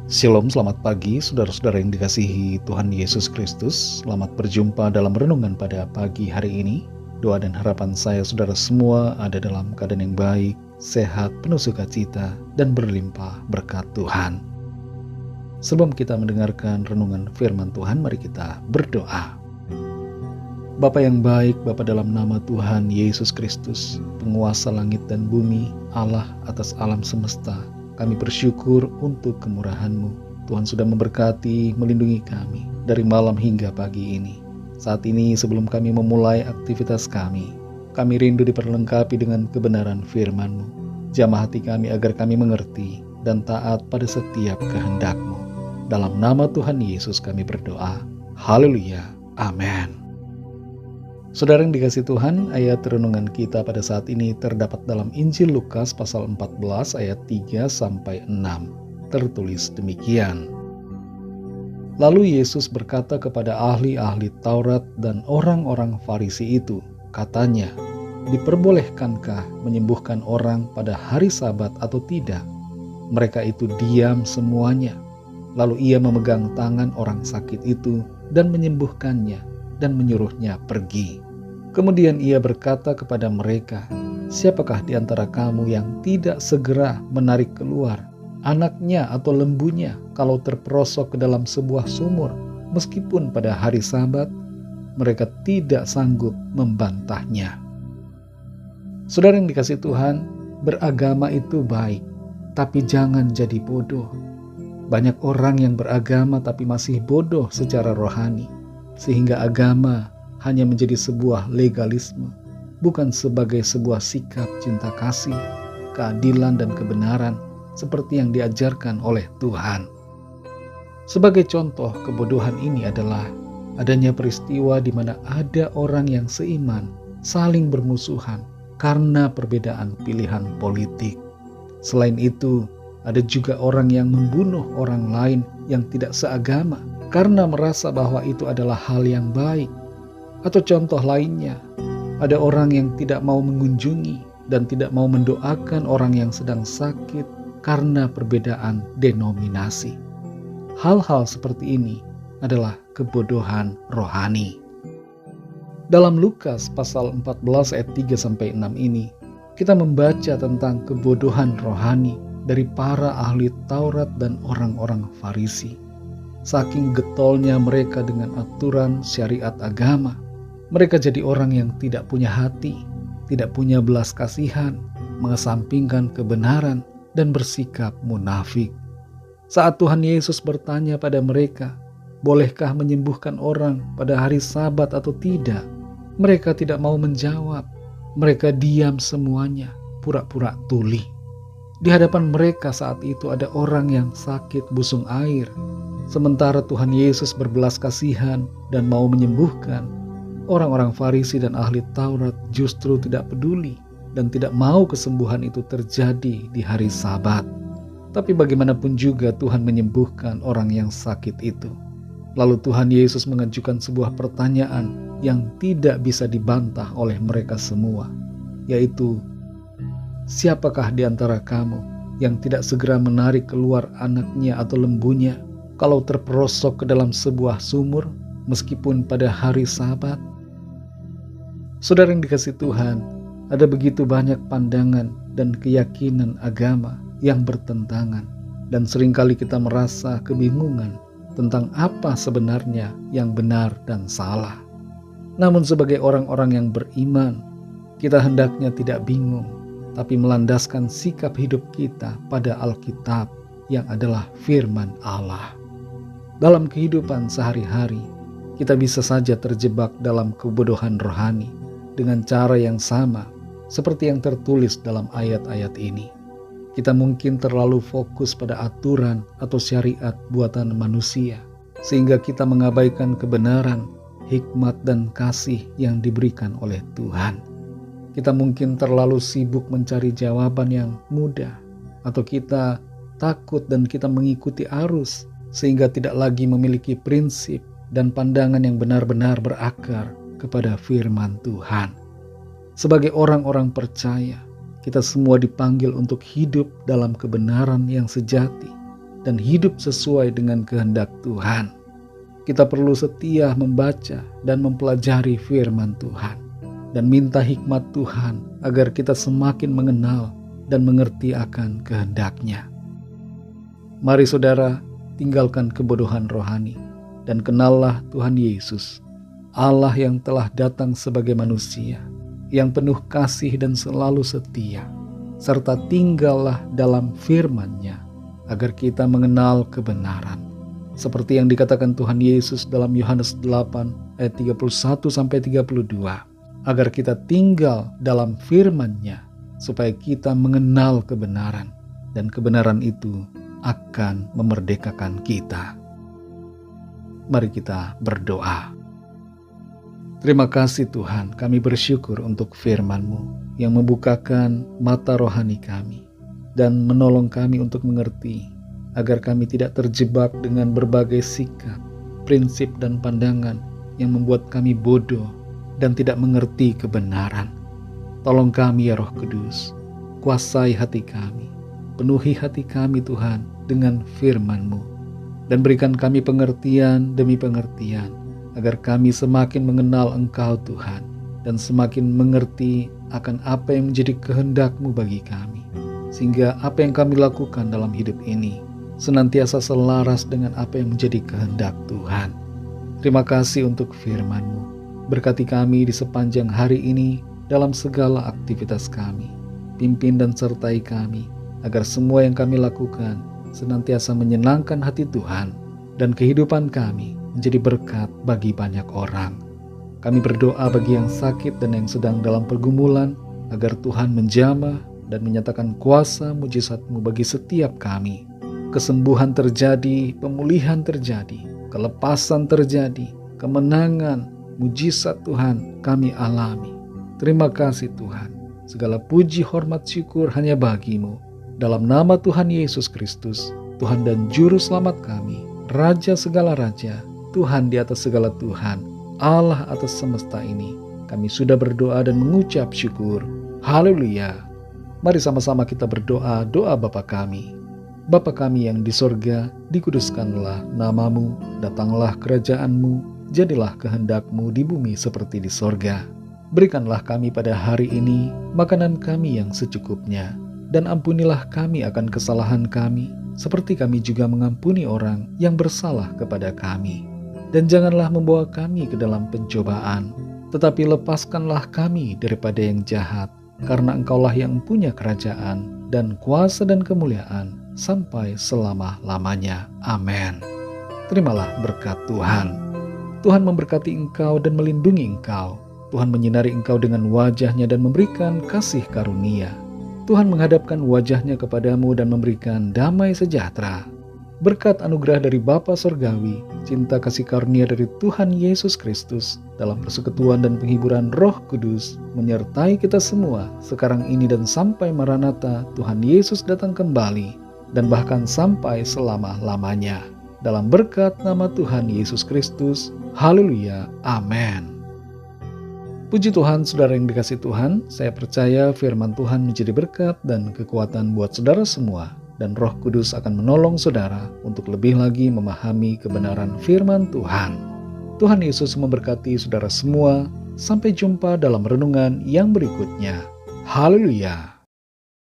Shalom, selamat pagi saudara-saudara yang dikasihi Tuhan Yesus Kristus. Selamat berjumpa dalam renungan pada pagi hari ini. Doa dan harapan saya saudara semua ada dalam keadaan yang baik, sehat, penuh sukacita, dan berlimpah berkat Tuhan. Sebelum kita mendengarkan renungan firman Tuhan, mari kita berdoa. Bapa yang baik, Bapa dalam nama Tuhan Yesus Kristus, penguasa langit dan bumi, Allah atas alam semesta, kami bersyukur untuk kemurahan-Mu. Tuhan sudah memberkati, melindungi kami dari malam hingga pagi ini. Saat ini sebelum kami memulai aktivitas kami rindu diperlengkapi dengan kebenaran firman-Mu. Jamah hati kami agar kami mengerti dan taat pada setiap kehendak-Mu. Dalam nama Tuhan Yesus kami berdoa. Haleluya. Amin. Saudara yang dikasih Tuhan, ayat renungan kita pada saat ini terdapat dalam Injil Lukas pasal 14 ayat 3-6. Tertulis demikian. Lalu Yesus berkata kepada ahli-ahli Taurat dan orang-orang Farisi itu, katanya, diperbolehkankah menyembuhkan orang pada hari Sabat atau tidak? Mereka itu diam semuanya. Lalu ia memegang tangan orang sakit itu dan menyembuhkannya dan menyuruhnya pergi. Kemudian ia berkata kepada mereka, siapakah di antara kamu yang tidak segera menarik keluar anaknya atau lembunya kalau terperosok ke dalam sebuah sumur, meskipun pada hari Sabat? Mereka tidak sanggup membantahnya. Saudara yang dikasih Tuhan, beragama itu baik, tapi jangan jadi bodoh. Banyak orang yang beragama tapi masih bodoh secara rohani, sehingga agama hanya menjadi sebuah legalisme, bukan sebagai sebuah sikap cinta kasih, keadilan dan kebenaran seperti yang diajarkan oleh Tuhan. Sebagai contoh kebodohan ini adalah adanya peristiwa di mana ada orang yang seiman saling bermusuhan karena perbedaan pilihan politik. Selain itu, ada juga orang yang membunuh orang lain yang tidak seagama karena merasa bahwa itu adalah hal yang baik. Atau contoh lainnya, ada orang yang tidak mau mengunjungi dan tidak mau mendoakan orang yang sedang sakit karena perbedaan denominasi. Hal-hal seperti ini adalah kebodohan rohani. Dalam Lukas pasal 14 ayat 3-6 ini, kita membaca tentang kebodohan rohani dari para ahli Taurat dan orang-orang Farisi. Saking getolnya mereka dengan aturan syariat agama, mereka jadi orang yang tidak punya hati, tidak punya belas kasihan, mengesampingkan kebenaran, dan bersikap munafik. Saat Tuhan Yesus bertanya pada mereka, bolehkah menyembuhkan orang pada hari Sabat atau tidak? Mereka tidak mau menjawab. Mereka diam semuanya, pura-pura tuli. Di hadapan mereka saat itu ada orang yang sakit busung air. Sementara Tuhan Yesus berbelas kasihan dan mau menyembuhkan, orang-orang Farisi dan ahli Taurat justru tidak peduli dan tidak mau kesembuhan itu terjadi di hari Sabat. Tapi bagaimanapun juga Tuhan menyembuhkan orang yang sakit itu. Lalu Tuhan Yesus mengajukan sebuah pertanyaan yang tidak bisa dibantah oleh mereka semua, yaitu, siapakah di antara kamu yang tidak segera menarik keluar anaknya atau lembunya kalau terperosok ke dalam sebuah sumur, meskipun pada hari Sabat? Saudara yang dikasih Tuhan, ada begitu banyak pandangan dan keyakinan agama yang bertentangan, dan seringkali kita merasa kebingungan tentang apa sebenarnya yang benar dan salah. Namun sebagai orang-orang yang beriman, kita hendaknya tidak bingung, tapi melandaskan sikap hidup kita pada Alkitab yang adalah firman Allah. Dalam kehidupan sehari-hari, kita bisa saja terjebak dalam kebodohan rohani dengan cara yang sama seperti yang tertulis dalam ayat-ayat ini. Kita mungkin terlalu fokus pada aturan atau syariat buatan manusia, sehingga kita mengabaikan kebenaran, hikmat dan kasih yang diberikan oleh Tuhan. Kita mungkin terlalu sibuk mencari jawaban yang mudah, atau kita takut dan kita mengikuti arus, sehingga tidak lagi memiliki prinsip dan pandangan yang benar-benar berakar kepada firman Tuhan. Sebagai orang-orang percaya, kita semua dipanggil untuk hidup dalam kebenaran yang sejati dan hidup sesuai dengan kehendak Tuhan. Kita perlu setia membaca dan mempelajari firman Tuhan, dan minta hikmat Tuhan agar kita semakin mengenal dan mengerti akan kehendak-Nya. Mari saudara, tinggalkan kebodohan rohani dan kenallah Tuhan Yesus, Allah yang telah datang sebagai manusia, yang penuh kasih dan selalu setia, serta tinggallah dalam firman-Nya agar kita mengenal kebenaran. Seperti yang dikatakan Tuhan Yesus dalam Yohanes 8 ayat 31-32, agar kita tinggal dalam firman-Nya supaya kita mengenal kebenaran, dan kebenaran itu akan memerdekakan kita. Mari kita berdoa. Terima kasih Tuhan, kami bersyukur untuk firman-Mu yang membukakan mata rohani kami dan menolong kami untuk mengerti, agar kami tidak terjebak dengan berbagai sikap, prinsip, dan pandangan yang membuat kami bodoh dan tidak mengerti kebenaran. Tolong kami ya Roh Kudus, kuasai hati kami, penuhi hati kami Tuhan dengan firman-Mu, dan berikan kami pengertian demi pengertian, agar kami semakin mengenal Engkau Tuhan, dan semakin mengerti akan apa yang menjadi kehendak-Mu bagi kami, sehingga apa yang kami lakukan dalam hidup ini senantiasa selaras dengan apa yang menjadi kehendak Tuhan. Terima kasih untuk firman-Mu. Berkati kami di sepanjang hari ini dalam segala aktivitas kami. Pimpin dan sertai kami, agar semua yang kami lakukan senantiasa menyenangkan hati Tuhan, dan kehidupan kami menjadi berkat bagi banyak orang. Kami berdoa bagi yang sakit dan yang sedang dalam pergumulan, agar Tuhan menjamah dan menyatakan kuasa mujizat-Mu bagi setiap kami. Kesembuhan terjadi, pemulihan terjadi, kelepasan terjadi, kemenangan, mujizat Tuhan kami alami. Terima kasih Tuhan. Segala puji, hormat, syukur hanya bagi-Mu. Dalam nama Tuhan Yesus Kristus, Tuhan dan Juru Selamat kami, Raja segala Raja, Tuhan di atas segala Tuhan, Allah atas semesta ini, kami sudah berdoa dan mengucap syukur. Haleluya. Mari sama-sama kita berdoa doa Bapa kami. Bapa kami yang di sorga, dikuduskanlah nama-Mu, datanglah kerajaan-Mu, jadilah kehendak-Mu di bumi seperti di sorga. Berikanlah kami pada hari ini makanan kami yang secukupnya, dan ampunilah kami akan kesalahan kami, seperti kami juga mengampuni orang yang bersalah kepada kami. Dan janganlah membawa kami ke dalam pencobaan, tetapi lepaskanlah kami daripada yang jahat, karena Engkaulah yang punya kerajaan dan kuasa dan kemuliaan sampai selama-lamanya. Amin. Terimalah berkat Tuhan. Tuhan memberkati engkau dan melindungi engkau. Tuhan menyinari engkau dengan wajah-Nya dan memberikan kasih karunia. Tuhan menghadapkan wajah-Nya kepadamu dan memberikan damai sejahtera. Berkat anugerah dari Bapa Sorgawi, cinta kasih karunia dari Tuhan Yesus Kristus, dalam persekutuan dan penghiburan Roh Kudus, menyertai kita semua sekarang ini dan sampai Maranatha Tuhan Yesus datang kembali, dan bahkan sampai selama-lamanya. Dalam berkat nama Tuhan Yesus Kristus. Haleluya. Amin. Puji Tuhan, saudara yang dikasihi Tuhan, saya percaya firman Tuhan menjadi berkat dan kekuatan buat saudara semua, dan Roh Kudus akan menolong saudara untuk lebih lagi memahami kebenaran firman Tuhan. Tuhan Yesus memberkati saudara semua. Sampai jumpa dalam renungan yang berikutnya. Haleluya.